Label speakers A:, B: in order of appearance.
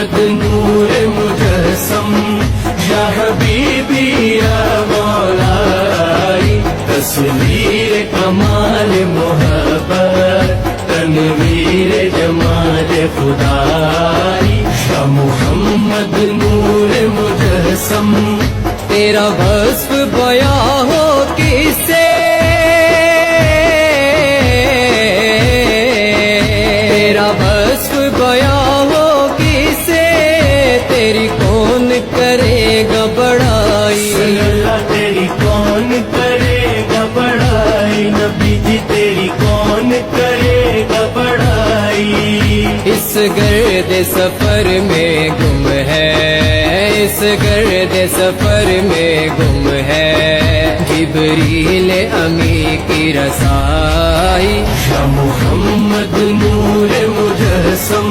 A: मोहम्मद नूर मुजस्सम या हबीबी या मौलाई तस्वीर कमाल मोहब्बत तनवीर जमाल खुदाई या मोहम्मद नूर मुजस्सम तेरा वस्फ बयां हो किसे तेरा वस्फ बयां हो किसे तेरी कौन करेगा बड़ाई तेरी कौन करेगा बड़ाई नबी जी तेरी कौन करेगा बड़ाई इस गर्द सफर में गुम है इस गर्द सफर में गुम है जिब्रील अमी की रसाई या मोहम्मद नूर मुजस्सम।